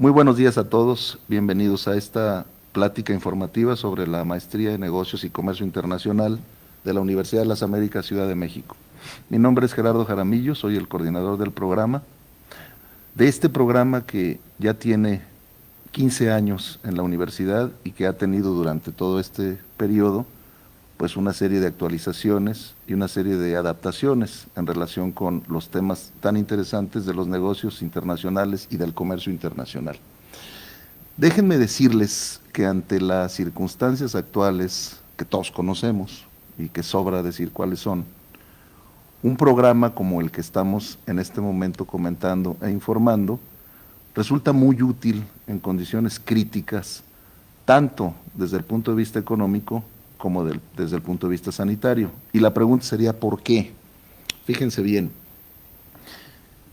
Muy buenos días a todos, bienvenidos a esta plática informativa sobre la Maestría de Negocios y Comercio Internacional de la Universidad de las Américas, Ciudad de México. Mi nombre es Gerardo Jaramillo, soy el coordinador del programa. De este programa que ya tiene 15 años en la universidad y que ha tenido durante todo este periodo pues una serie de actualizaciones y una serie de adaptaciones en relación con los temas tan interesantes de los negocios internacionales y del comercio internacional. Déjenme decirles que ante las circunstancias actuales que todos conocemos y que sobra decir cuáles son, un programa como el que estamos en este momento comentando e informando resulta muy útil en condiciones críticas, tanto desde el punto de vista económico como desde el punto de vista sanitario. Y la pregunta sería, ¿por qué? Fíjense bien,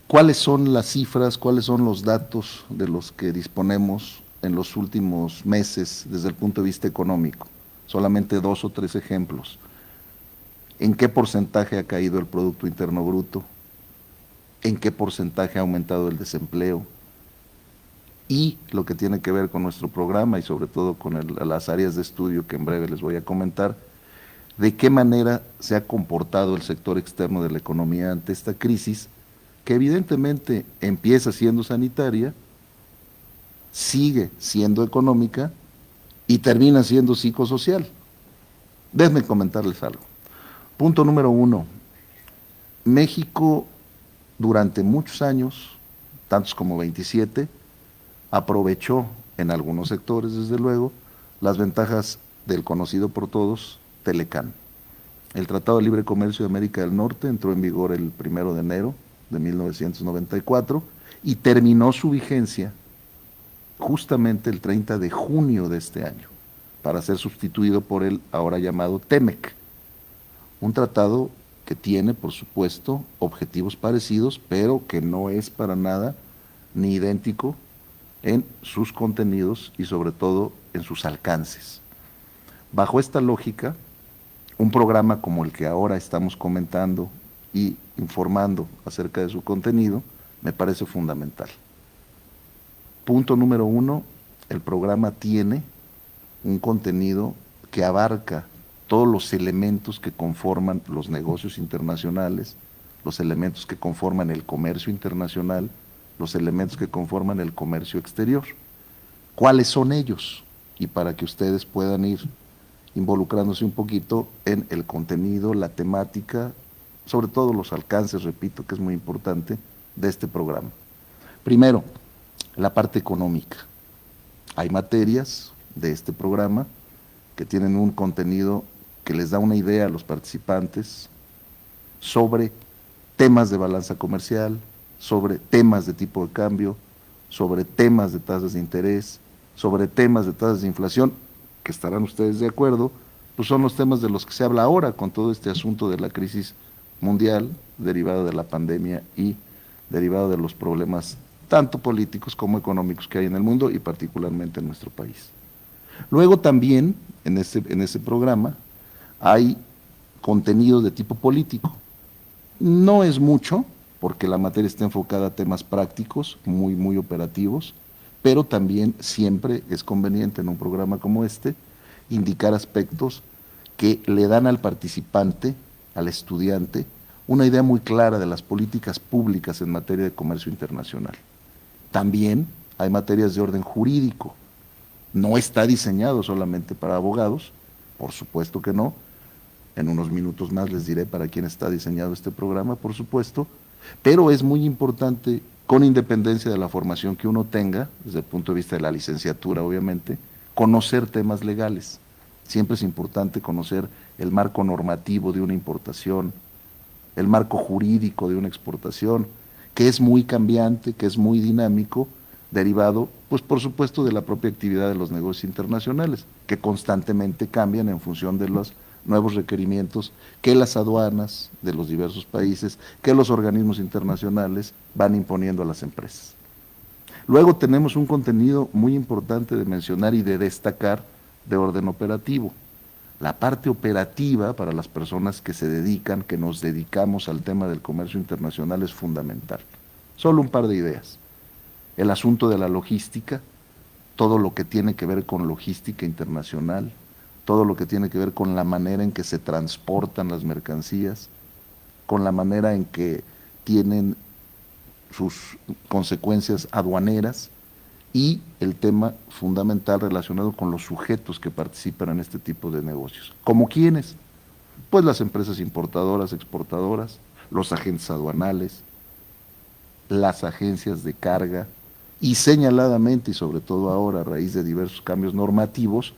¿cuáles son las cifras, cuáles son los datos de los que disponemos en los últimos meses desde el punto de vista económico? Solamente 2 o 3 ejemplos. ¿En qué porcentaje ha caído el Producto Interno Bruto? ¿En qué porcentaje ha aumentado el desempleo? Y lo que tiene que ver con nuestro programa y sobre todo con las áreas de estudio que en breve les voy a comentar, de qué manera se ha comportado el sector externo de la economía ante esta crisis, que evidentemente empieza siendo sanitaria, sigue siendo económica y termina siendo psicosocial. Déjenme comentarles algo. Punto número 1. México durante muchos años, tantos como 27, aprovechó en algunos sectores, desde luego, las ventajas del conocido por todos Telecán. El Tratado de Libre Comercio de América del Norte entró en vigor el 1 de enero de 1994 y terminó su vigencia justamente el 30 de junio de este año, para ser sustituido por el ahora llamado TEMEC, un tratado que tiene, por supuesto, objetivos parecidos, pero que no es para nada ni idéntico en sus contenidos y sobre todo en sus alcances. Bajo esta lógica, un programa como el que ahora estamos comentando y informando acerca de su contenido me parece fundamental. Punto número 1, el programa tiene un contenido que abarca todos los elementos que conforman los negocios internacionales, los elementos que conforman el comercio internacional, los elementos que conforman el comercio exterior. ¿Cuáles son ellos? Y para que ustedes puedan ir involucrándose un poquito en el contenido, la temática, sobre todo los alcances, repito, que es muy importante, de este programa. Primero, la parte económica. Hay materias de este programa que tienen un contenido que les da una idea a los participantes sobre temas de balanza comercial, sobre temas de tipo de cambio, sobre temas de tasas de interés, sobre temas de tasas de inflación, que estarán ustedes de acuerdo, pues son los temas de los que se habla ahora con todo este asunto de la crisis mundial, derivado de la pandemia y derivado de los problemas tanto políticos como económicos que hay en el mundo y particularmente en nuestro país. Luego también en ese programa hay contenido de tipo político. No es mucho, porque la materia está enfocada a temas prácticos, muy operativos, pero también siempre es conveniente en un programa como este indicar aspectos que le dan al participante, al estudiante, una idea muy clara de las políticas públicas en materia de comercio internacional. También hay materias de orden jurídico. No está diseñado solamente para abogados, por supuesto que no. En unos minutos más les diré para quién está diseñado este programa, por supuesto, pero es muy importante, con independencia de la formación que uno tenga, desde el punto de vista de la licenciatura, obviamente, conocer temas legales. Siempre es importante conocer el marco normativo de una importación, el marco jurídico de una exportación, que es muy cambiante, que es muy dinámico, derivado, pues por supuesto, de la propia actividad de los negocios internacionales, que constantemente cambian en función de los nuevos requerimientos que las aduanas de los diversos países, que los organismos internacionales van imponiendo a las empresas. Luego tenemos un contenido muy importante de mencionar y de destacar de orden operativo. La parte operativa para las personas que se dedican, que nos dedicamos al tema del comercio internacional es fundamental. Solo un par de ideas. el asunto de la logística, todo lo que tiene que ver con logística internacional, todo lo que tiene que ver con la manera en que se transportan las mercancías, con la manera en que tienen sus consecuencias aduaneras y el tema fundamental relacionado con los sujetos que participan en este tipo de negocios. ¿Como quiénes? Pues las empresas importadoras, exportadoras, los agentes aduanales, las agencias de carga y señaladamente y sobre todo ahora a raíz de diversos cambios normativos,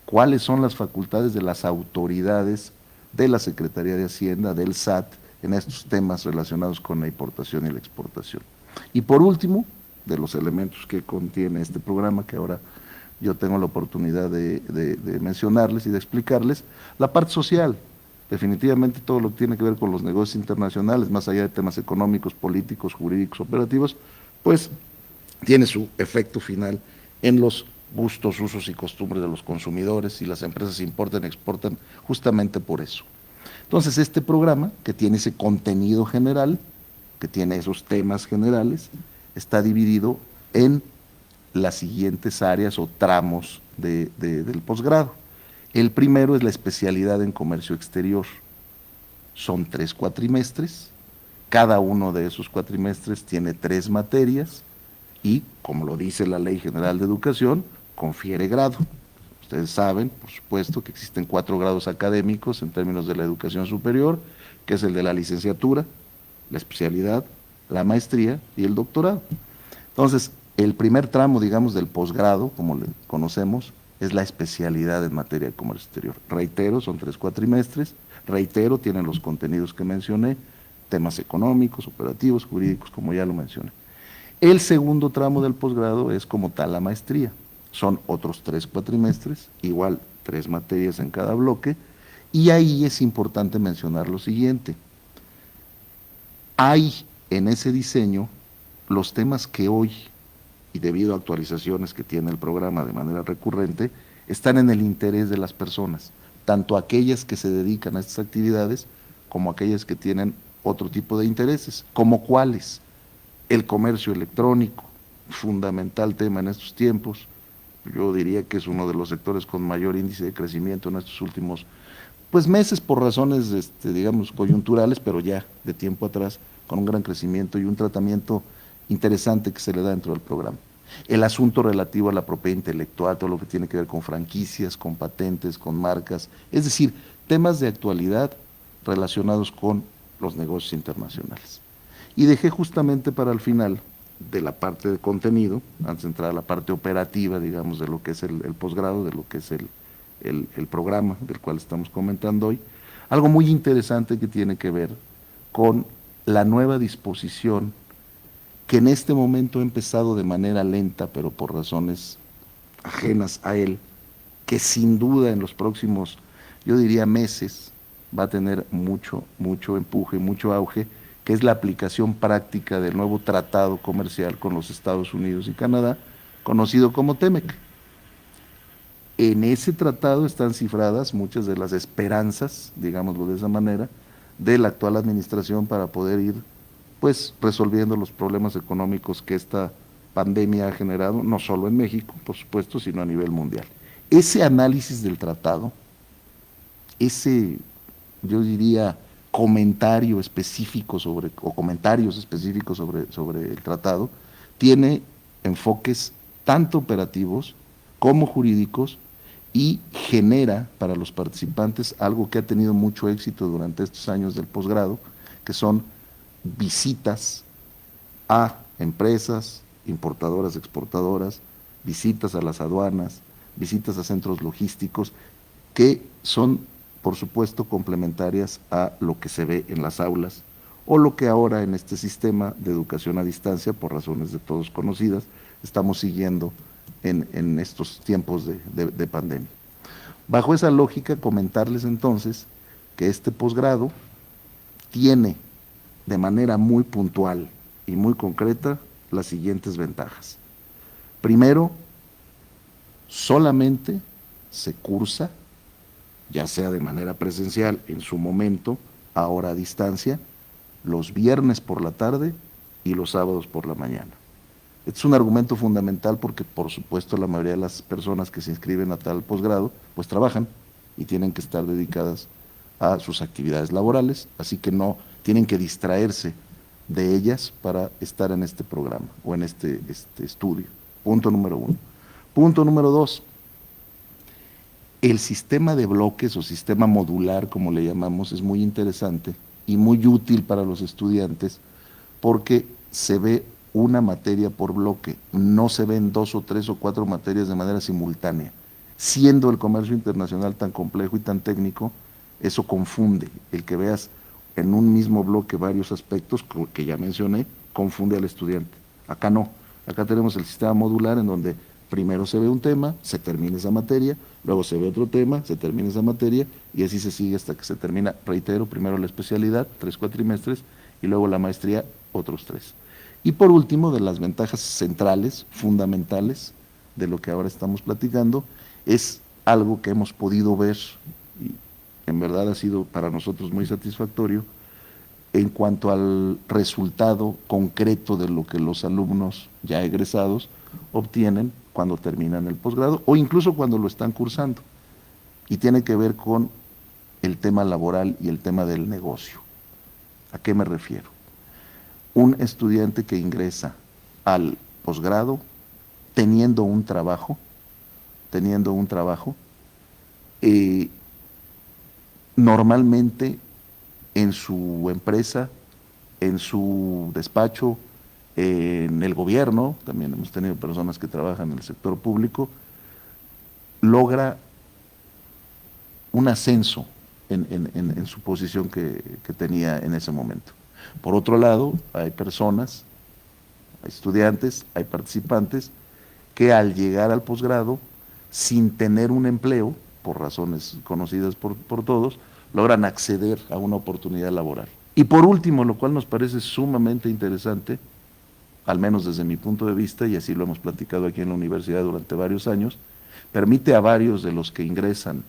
cuáles son las facultades de las autoridades de la Secretaría de Hacienda, del SAT, en estos temas relacionados con la importación y la exportación. Y por último, de los elementos que contiene este programa, que ahora yo tengo la oportunidad de mencionarles y de explicarles, la parte social. Definitivamente todo lo que tiene que ver con los negocios internacionales, más allá de temas económicos, políticos, jurídicos, operativos, pues tiene su efecto final en los gustos, usos y costumbres de los consumidores, y las empresas importan y exportan justamente por eso. Entonces, este programa, que tiene ese contenido general, que tiene esos temas generales, está dividido en las siguientes áreas o tramos del posgrado. El primero es la especialidad en comercio exterior. Son 3 cuatrimestres, cada uno de esos cuatrimestres tiene 3 materias y, como lo dice la Ley General de Educación, confiere grado. Ustedes saben, por supuesto, que existen 4 grados académicos en términos de la educación superior, que es el de la licenciatura, la especialidad, la maestría y el doctorado. Entonces, el primer tramo, digamos, del posgrado, como le conocemos, es la especialidad en materia de comercio exterior. Reitero, son 3 cuatrimestres, reitero, tienen los contenidos que mencioné, temas económicos, operativos, jurídicos, como ya lo mencioné. El segundo tramo del posgrado es como tal la maestría. Son otros 3 cuatrimestres, igual 3 materias en cada bloque, y ahí es importante mencionar lo siguiente. Hay en ese diseño los temas que hoy, y debido a actualizaciones que tiene el programa de manera recurrente, están en el interés de las personas, tanto aquellas que se dedican a estas actividades como aquellas que tienen otro tipo de intereses, como cuáles. El comercio electrónico, fundamental tema en estos tiempos. Yo diría que es uno de los sectores con mayor índice de crecimiento en estos últimos meses, por razones digamos coyunturales, pero ya de tiempo atrás, con un gran crecimiento y un tratamiento interesante que se le da dentro del programa. El asunto relativo a la propiedad intelectual, todo lo que tiene que ver con franquicias, con patentes, con marcas, es decir, temas de actualidad relacionados con los negocios internacionales. Y dejé justamente para el final de la parte de contenido, antes de entrar a la parte operativa, digamos, de lo que es el posgrado, de lo que es el programa del cual estamos comentando hoy, algo muy interesante que tiene que ver con la nueva disposición que en este momento ha empezado de manera lenta, pero por razones ajenas a él, que sin duda en los próximos, yo diría meses, va a tener mucho empuje, mucho auge, que es la aplicación práctica del nuevo tratado comercial con los Estados Unidos y Canadá, conocido como TEMEC. En ese tratado están cifradas muchas de las esperanzas, digámoslo de esa manera, de la actual administración para poder ir resolviendo los problemas económicos que esta pandemia ha generado, no solo en México, por supuesto, sino a nivel mundial. Ese análisis del tratado, ese, yo diría, comentario específico sobre, o comentarios específicos sobre el tratado, tiene enfoques tanto operativos como jurídicos y genera para los participantes algo que ha tenido mucho éxito durante estos años del posgrado, que son visitas a empresas, importadoras, exportadoras, visitas a las aduanas, visitas a centros logísticos, que son, por supuesto, complementarias a lo que se ve en las aulas o lo que ahora en este sistema de educación a distancia, por razones de todos conocidas, estamos siguiendo en estos tiempos de pandemia. Bajo esa lógica, comentarles entonces que este posgrado tiene de manera muy puntual y muy concreta las siguientes ventajas. Primero, solamente se cursa, ya sea de manera presencial en su momento, ahora a distancia, los viernes por la tarde y los sábados por la mañana. Es un argumento fundamental porque, por supuesto, la mayoría de las personas que se inscriben a tal posgrado, pues trabajan y tienen que estar dedicadas a sus actividades laborales, así que no tienen que distraerse de ellas para estar en este programa o en este estudio. Punto número uno. Punto número dos, el sistema de bloques o sistema modular, como le llamamos, es muy interesante y muy útil para los estudiantes porque se ve una materia por bloque, no se ven 2 o 3 o 4 materias de manera simultánea. Siendo el comercio internacional tan complejo y tan técnico, eso confunde. El que veas en un mismo bloque varios aspectos que ya mencioné, confunde al estudiante. Acá no, acá tenemos el sistema modular en donde primero se ve un tema, se termina esa materia, luego se ve otro tema, se termina esa materia y así se sigue hasta que se termina, reitero, primero la especialidad, 3 cuatrimestres, y luego la maestría, otros 3. Y por último, de las ventajas centrales, fundamentales de lo que ahora estamos platicando, es algo que hemos podido ver y en verdad ha sido para nosotros muy satisfactorio en cuanto al resultado concreto de lo que los alumnos ya egresados obtienen cuando terminan el posgrado o incluso cuando lo están cursando. Y tiene que ver con el tema laboral y el tema del negocio. ¿A qué me refiero? Un estudiante que ingresa al posgrado teniendo un trabajo, eh, normalmente en su empresa, en su despacho, en el gobierno, también hemos tenido personas que trabajan en el sector público, logra un ascenso en su posición que tenía en ese momento. Por otro lado, hay personas, hay estudiantes, hay participantes que al llegar al posgrado, sin tener un empleo, por razones conocidas por todos, logran acceder a una oportunidad laboral. Y por último, lo cual nos parece sumamente interesante, al menos desde mi punto de vista, y así lo hemos platicado aquí en la universidad durante varios años, permite a varios de los que ingresan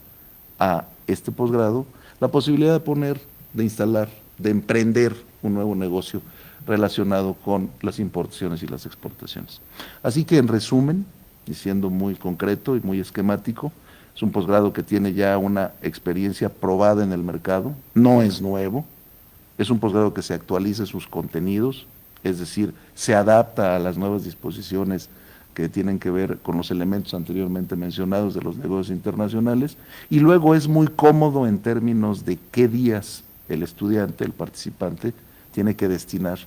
a este posgrado la posibilidad de poner, de instalar, de emprender un nuevo negocio relacionado con las importaciones y las exportaciones. Así que en resumen, y siendo muy concreto y muy esquemático, es un posgrado que tiene ya una experiencia probada en el mercado, no es nuevo, es un posgrado que se actualiza sus contenidos, es decir, se adapta a las nuevas disposiciones que tienen que ver con los elementos anteriormente mencionados de los negocios internacionales, y luego es muy cómodo en términos de qué días el estudiante, el participante, tiene que destinar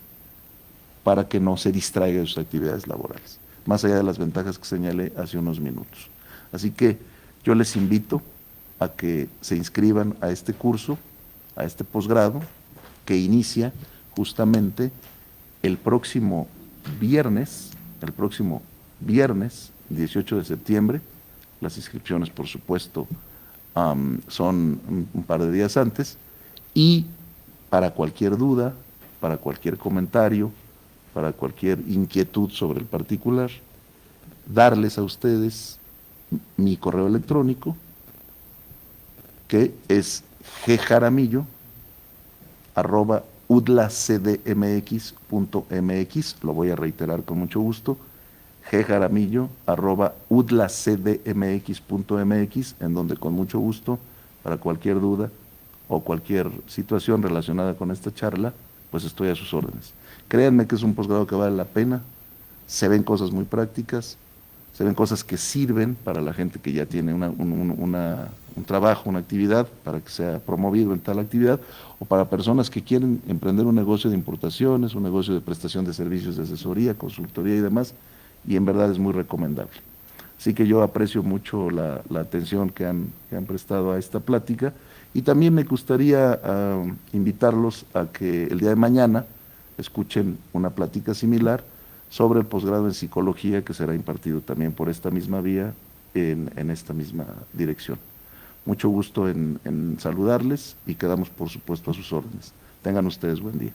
para que no se distraiga de sus actividades laborales, más allá de las ventajas que señalé hace unos minutos. Así que yo les invito a que se inscriban a este curso, a este posgrado, que inicia justamente el próximo viernes 18 de septiembre. Las inscripciones, por supuesto, son un par de días antes, y para cualquier duda, para cualquier comentario, para cualquier inquietud sobre el particular, darles a ustedes mi correo electrónico, que es gjaramillo@udlacdmx.mx, lo voy a reiterar con mucho gusto, gjaramillo@udlacdmx.mx, en donde con mucho gusto, para cualquier duda o cualquier situación relacionada con esta charla, pues estoy a sus órdenes. Créanme que es un posgrado que vale la pena, se ven cosas muy prácticas, se ven cosas que sirven para la gente que ya tiene un trabajo, una actividad, para que sea promovido en tal actividad, o para personas que quieren emprender un negocio de importaciones, un negocio de prestación de servicios de asesoría, consultoría y demás, y en verdad es muy recomendable. Así que yo aprecio mucho la atención que han prestado a esta plática, y también me gustaría invitarlos a que el día de mañana escuchen una plática similar sobre el posgrado en psicología, que será impartido también por esta misma vía, en esta misma dirección. Mucho gusto en saludarles y quedamos, por supuesto, a sus órdenes. Tengan ustedes buen día.